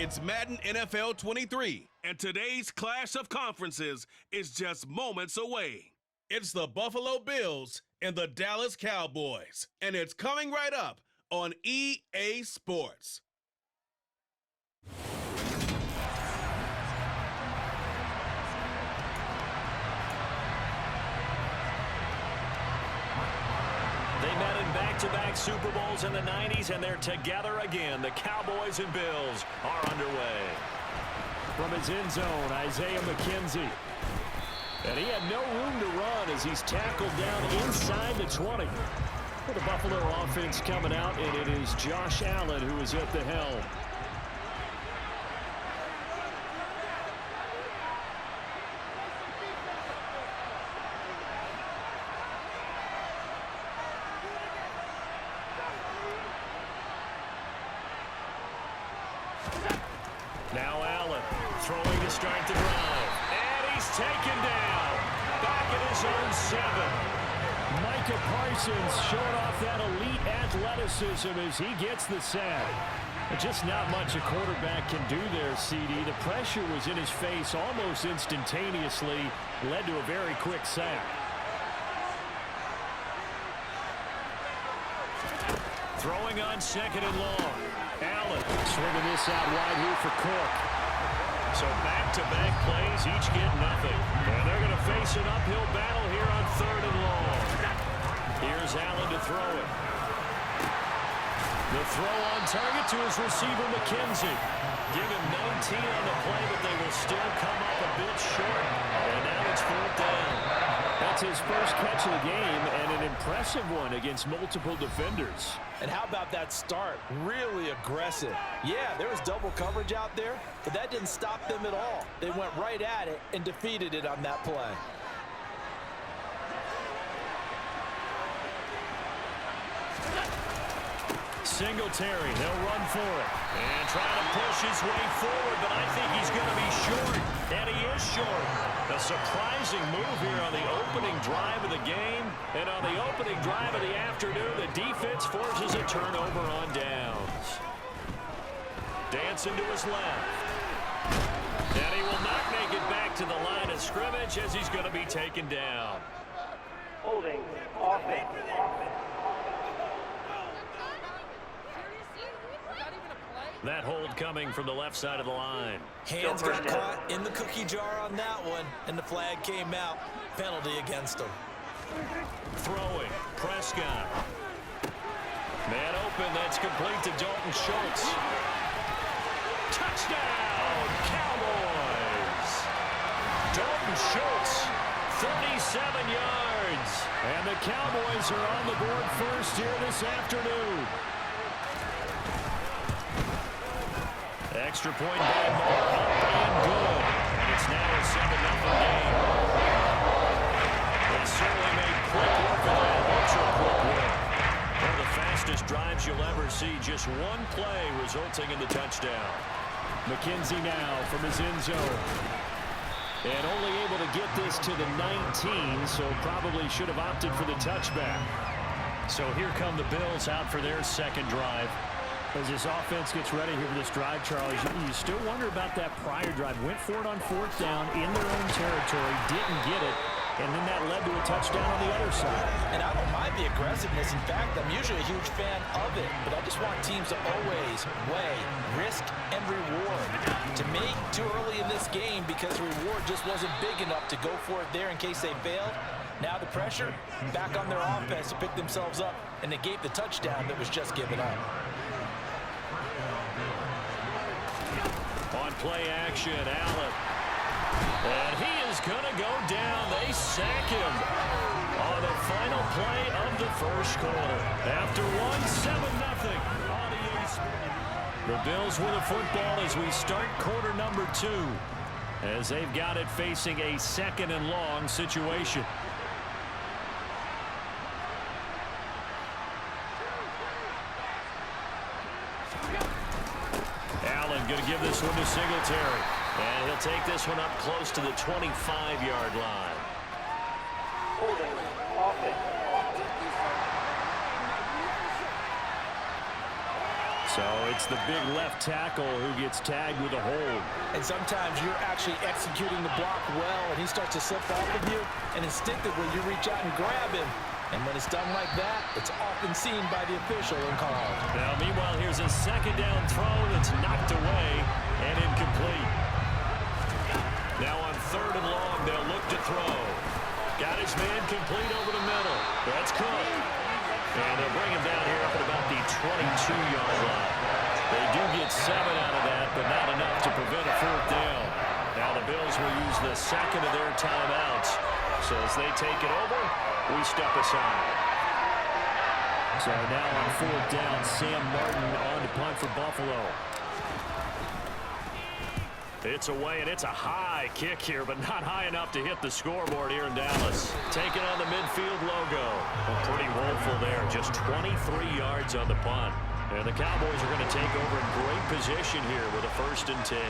It's Madden NFL 23, and today's clash of conferences is just moments away. It's the Buffalo Bills and the Dallas Cowboys, and it's coming right up on EA Sports. They met in back-to-back Super Bowls in the 90s, and they're together again. The Cowboys and Bills are underway. From his end zone, Isaiah McKenzie. And he had no room to run as he's tackled down inside the 20. For the Buffalo offense coming out, and it is Josh Allen who is at the helm. Now Allen throwing to start the drive. And he's taken down. Back at his own 7. Micah Parsons showing off that elite athleticism as he gets the sack. Just not much a quarterback can do there, CD. The pressure was in his face almost instantaneously. Led to a very quick sack. Throwing on 2nd and long. Allen swinging this out wide here for Cook. So back-to-back plays, each get nothing. And they're going to face an uphill battle here on 3rd and long. Here's Allen to throw it. The throw on target to his receiver, McKenzie. Give him 19 on the play, but they will still come up a bit short. And now it's 4th down. That's his first catch of the game, and an impressive one against multiple defenders. And how about that start? Really aggressive. Yeah, there was double coverage out there, but that didn't stop them at all. They went right at it and defeated it on that play. Singletary, they'll run for it. And trying to push his way forward, but I think he's going to be short. And he is short. A surprising move here on the opening drive of the game. And on the opening drive of the afternoon, the defense forces a turnover on downs. Dancing to his left. And he will not make it back to the line of scrimmage as he's going to be taken down. Holding, offense. That hold coming from the left side of the line. Hands got caught in the cookie jar on that one, and the flag came out. Penalty against him. Throwing, Prescott. Man open, that's complete to Dalton Schultz. Touchdown, Cowboys! Dalton Schultz, 37 yards. And the Cowboys are on the board first here this afternoon. Extra point by Moore, up and good. And it's now a 7-0 game. They certainly made quick work of that, ultra quick work. One of the fastest drives you'll ever see, just one play resulting in the touchdown. McKenzie now from his end zone. And only able to get this to the 19, so probably should have opted for the touchback. So here come the Bills out for their second drive. As this offense gets ready here for this drive, Charles, you still wonder about that prior drive. Went for it on 4th down in their own territory, didn't get it, and then that led to a touchdown on the other side. And I don't mind the aggressiveness. In fact, I'm usually a huge fan of it, but I just want teams to always weigh risk and reward. To me, too early in this game because the reward just wasn't big enough to go for it there in case they failed. Now the pressure, back on their offense to pick themselves up, and they gave the touchdown that was just given up. On play action, Allen. And he is going to go down. They sack him on the final play of the first quarter. After 7-0 on EA Sports. The Bills with the football as we start quarter number 2. As they've got it facing a 2nd and long situation. Going to give this one to Singletary. And he'll take this one up close to the 25-yard line. Holding, offense. So it's the big left tackle who gets tagged with a hold. And sometimes you're actually executing the block well, and he starts to slip off of you, and instinctively you reach out and grab him. And when it's done like that, it's often seen by the official and called. Now, meanwhile, here's a second down throw that's knocked away and incomplete. Now on 3rd and long, they'll look to throw. Got his man complete over the middle. That's Cook. And they'll bring him down here up at about the 22-yard line. They do get 7 out of that, but not enough to prevent a 4th down. Now the Bills will use the second of their timeouts. So as they take it over, we step aside. So now on 4th down, Sam Martin on to punt for Buffalo. It's away, and it's a high kick here, but not high enough to hit the scoreboard here in Dallas. Taking on the midfield logo. Well, pretty woeful there. Just 23 yards on the punt. And the Cowboys are going to take over in great position here with a 1st and 10.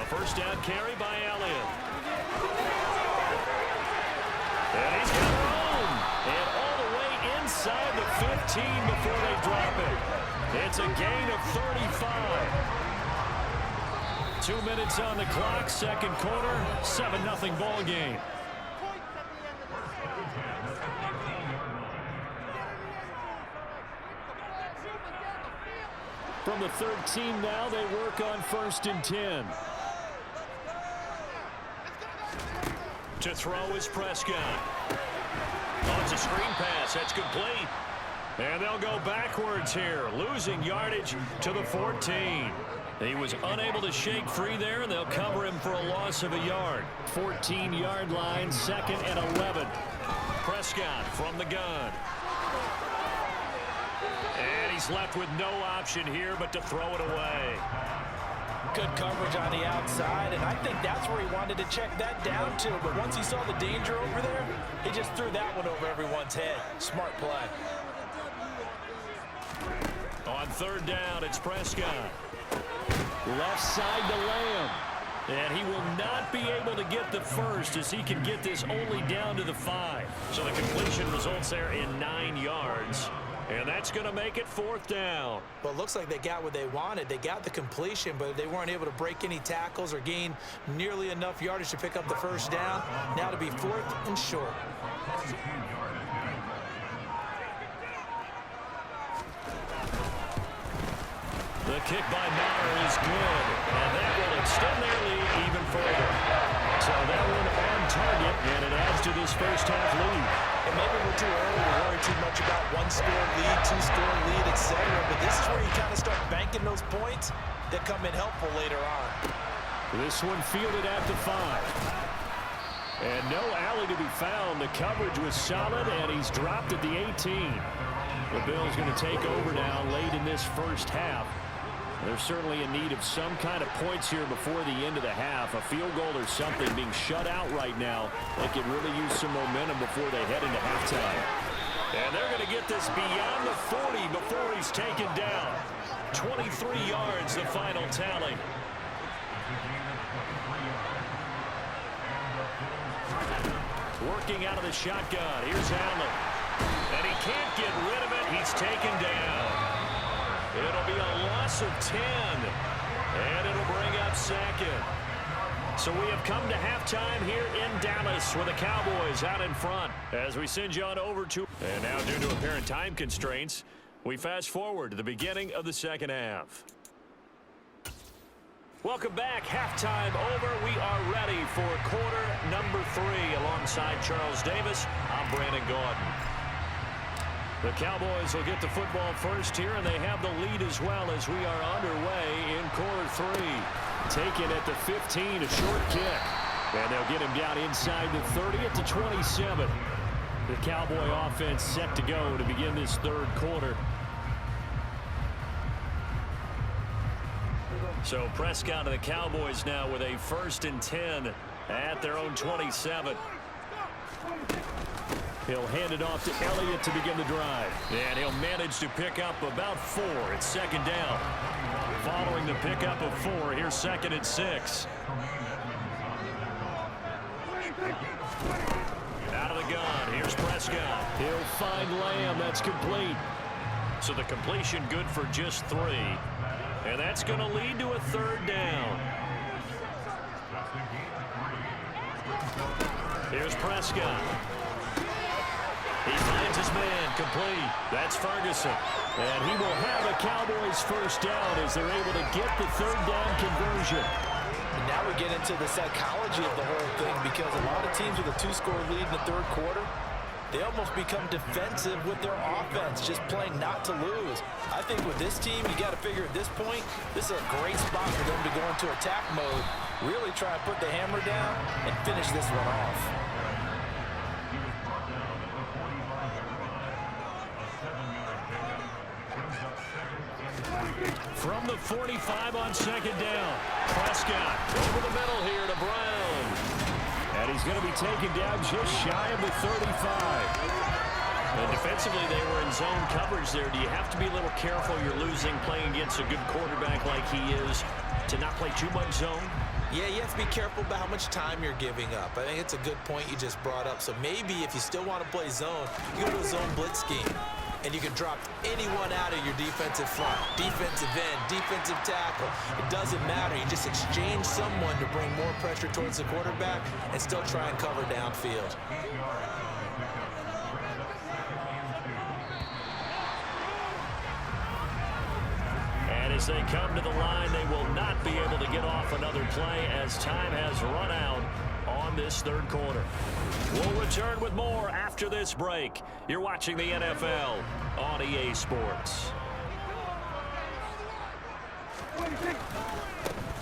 A 1st down carry by Elliott. And he's got room. And all the way inside the 15 before they drop it. It's a gain of 35. 2 minutes on the clock, 2nd quarter, 7-0 ball game. From the 13 now, they work on 1st and 10. To throw is Prescott. Oh, it's a screen pass. That's complete. And they'll go backwards here, losing yardage to the 14. He was unable to shake free there, and they'll cover him for a loss of a yard. 14-yard line, 2nd and 11. Prescott from the gun. And he's left with no option here but to throw it away. Good coverage on the outside, and I think that's where he wanted to check that down to. But once he saw the danger over there, he just threw that one over everyone's head. Smart play. On 3rd down, it's Prescott. Left side to Lamb. And he will not be able to get the 1st as he can get this only down to the 5. So the completion results there in 9 yards. And that's going to make it 4th down. Well, it looks like they got what they wanted. They got the completion, but they weren't able to break any tackles or gain nearly enough yardage to pick up the 1st down. Now to be 4th and short. The kick by Maher is good, and that will extend their lead even further. So that one on target, and it adds to this 1st half lead. And maybe we're too early to worry too much about 1-score lead, 2-score lead, etc. But this is where you kind of start banking those points that come in helpful later on. This one fielded at the 5. And no alley to be found. The coverage was solid, and he's dropped at the 18. The Bills going to take over now late in this 1st half. They're certainly in need of some kind of points here before the end of the half. A field goal or something being shut out right now. They could really use some momentum before they head into halftime. And they're going to get this beyond the 40 before he's taken down. 23 yards, the final tally. Working out of the shotgun. Here's Allen. And he can't get rid of it. He's taken down. It'll be a loss of 10. And it'll bring up 2nd. So we have come to halftime here in Dallas with the Cowboys out in front. As we send you on over to... And now due to apparent time constraints, we fast forward to the beginning of the 2nd half. Welcome back. Halftime over. We are ready for quarter number 3. Alongside Charles Davis, I'm Brandon Gordon. The Cowboys will get the football first here, and they have the lead as well as we are underway in quarter 3. Taken at the 15, a short kick. And they'll get him down inside the 30 at the 27. The Cowboy offense set to go to begin this 3rd quarter. So Prescott and the Cowboys now with a 1st and 10 at their own 27. He'll hand it off to Elliott to begin the drive. And he'll manage to pick up about 4. It's 2nd down. Following the pickup of 4, here's 2nd and 6. Out of the gun, here's Prescott. He'll find Lamb. That's complete. So the completion good for just 3. And that's going to lead to a 3rd down. Here's Prescott. He finds his man, complete. That's Ferguson. And he will have a Cowboys first down as they're able to get the 3rd down conversion. And now we get into the psychology of the whole thing, because a lot of teams with a 2-score lead in the 3rd quarter, they almost become defensive with their offense, just playing not to lose. I think with this team, you got to figure at this point, this is a great spot for them to go into attack mode, really try and put the hammer down and finish this one off. From the 45 on 2nd down. Prescott over the middle here to Brown. And he's going to be taken down just shy of the 35. And defensively, they were in zone coverage there. Do you have to be a little careful? You're losing playing against a good quarterback like he is to not play too much zone? Yeah, you have to be careful about how much time you're giving up. I think it's a good point you just brought up. So maybe if you still want to play zone, you go to a zone blitz scheme. And you can drop anyone out of your defensive front, defensive end, defensive tackle. It doesn't matter. You just exchange someone to bring more pressure towards the quarterback and still try and cover downfield. And as they come to the line, they will not be able to get off another play as time has run out on this 3rd quarter. We'll return with more after this break. You're watching the NFL on EA Sports.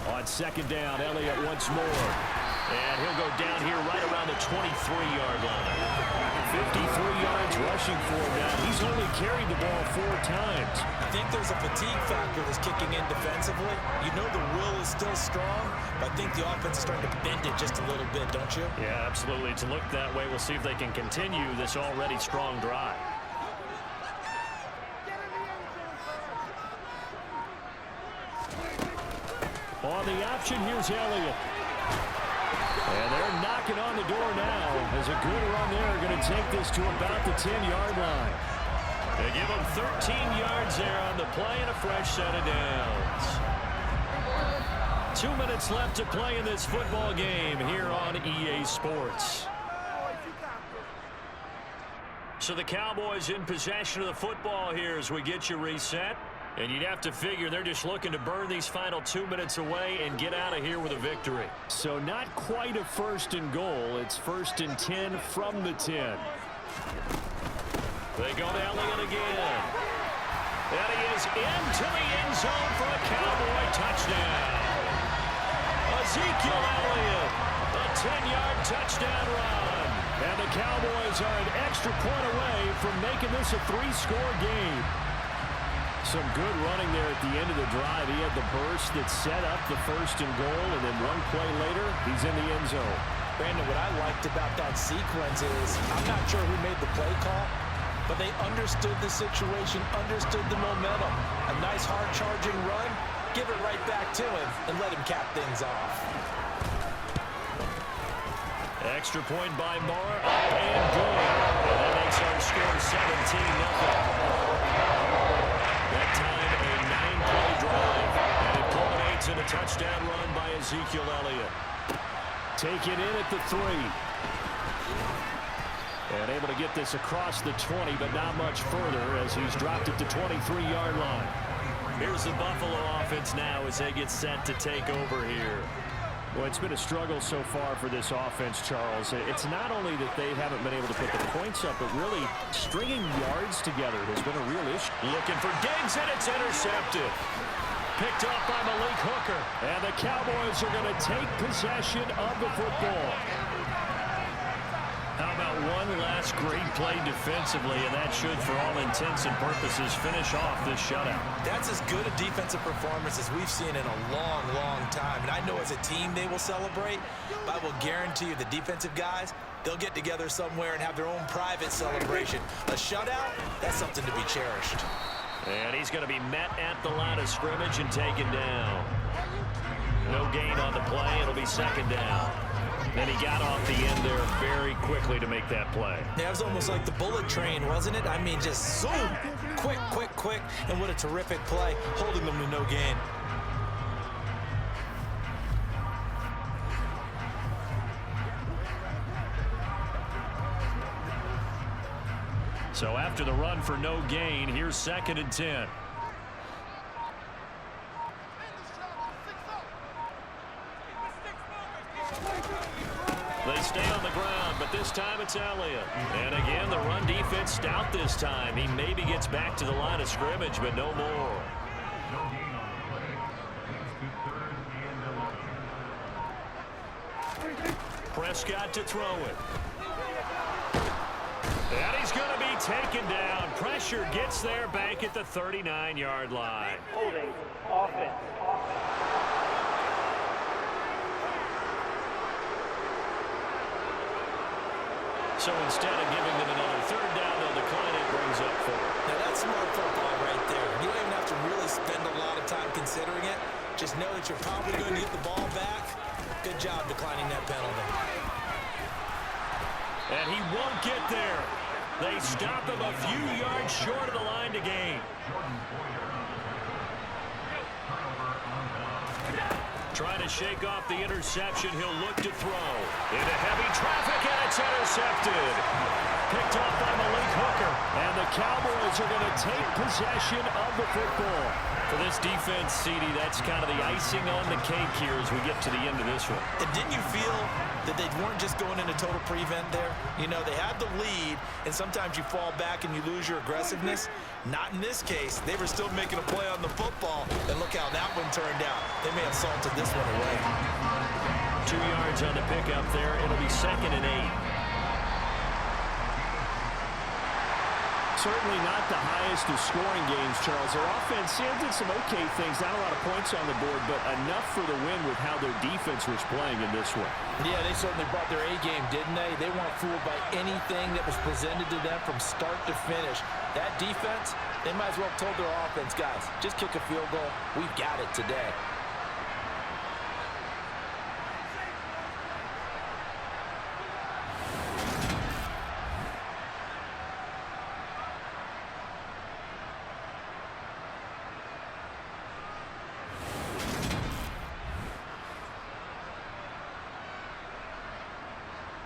On 2nd down, Elliott once more. And he'll go down here right around the 23-yard line. 53 yards rushing for him now. He's only carried the ball 4 times. I think there's a fatigue factor that's kicking in defensively. You know the will is still strong, but I think the offense is starting to bend it just a little bit, don't you? Yeah, absolutely. To look that way, we'll see if they can continue this already strong drive. On the option, here's Elliott. And they're knocking on the door now as a good run there. Going to take this to about the 10-yard line. They give him 13 yards there on the play and a fresh set of downs. 2 minutes left to play in this football game here on EA Sports. So the Cowboys in possession of the football here as we get you reset. And you'd have to figure they're just looking to burn these final 2 minutes away and get out of here with a victory. So not quite a 1st and goal. It's 1st and 10 from the 10. They go to Elliott again. And he is into the end zone for a Cowboy touchdown. Ezekiel Elliott, a 10-yard touchdown run. And the Cowboys are an extra point away from making this a 3-score game. Some good running there at the end of the drive. He had the burst that set up the 1st and goal, and then one play later, he's in the end zone. Brandon, what I liked about that sequence is I'm not sure who made the play call, but they understood the situation, understood the momentum. A nice hard-charging run, give it right back to him, and let him cap things off. Extra point by Moore, up and good. And that makes our score 17-0. That time, a 9-play drive. And it culminates in a touchdown run by Ezekiel Elliott. Taken in at the 3. And able to get this across the 20, but not much further as he's dropped it to 23-yard line. Here's the Buffalo offense now as they get set to take over here. Well, it's been a struggle so far for this offense, Charles. It's not only that they haven't been able to put the points up, but really stringing yards together has been a real issue. Looking for Diggs, and it's intercepted. Picked up by Malik Hooker. And the Cowboys are going to take possession of the football. How about one last great play defensively, and that should, for all intents and purposes, finish off this shutout. That's as good a defensive performance as we've seen in a long, long time. And I know as a team they will celebrate, but I will guarantee you the defensive guys, they'll get together somewhere and have their own private celebration. A shutout, that's something to be cherished. And he's going to be met at the line of scrimmage and taken down. No gain on the play. It'll be 2nd down. And he got off the end there very quickly to make that play. Yeah, it was almost like the bullet train, wasn't it? I mean, just zoom, quick, quick, quick, and what a terrific play, holding them to no gain. So after the run for no gain, here's 2nd and 10. They stay on the ground, but this time it's Elliott. And again, the run defense stout this time. He maybe gets back to the line of scrimmage, but no more. Prescott to throw it. And he's going to be taken down. Pressure gets there back at the 39-yard line. Holding. Offense. So instead of giving them another 3rd down, they'll decline it, brings up 4. Now that's smart football right there. You don't even have to really spend a lot of time considering it. Just know that you're probably going to get the ball back. Good job declining that penalty. And he won't get there. They stop him a few yards short of the line to gain. Trying to shake off the interception. He'll look to throw. Into heavy traffic, and it's intercepted. Picked off by Malik Hooker. And the Cowboys are going to take possession of the football. For this defense, CD, that's kind of the icing on the cake here as we get to the end of this one. And didn't you feel that they weren't just going into total prevent there? You know, they had the lead, and sometimes you fall back and you lose your aggressiveness. Not in this case. They were still making a play on the football, and look how that one turned out. They may have salted this one away. 2 yards on the pickup there. It'll be 2nd and 8. Certainly not the highest of scoring games, Charles. Their offense did some okay things, not a lot of points on the board, but enough for the win with how their defense was playing in this one. Yeah, they certainly brought their A-game, didn't they? They weren't fooled by anything that was presented to them from start to finish. That defense, they might as well have told their offense, guys, just kick a field goal. We've got it today.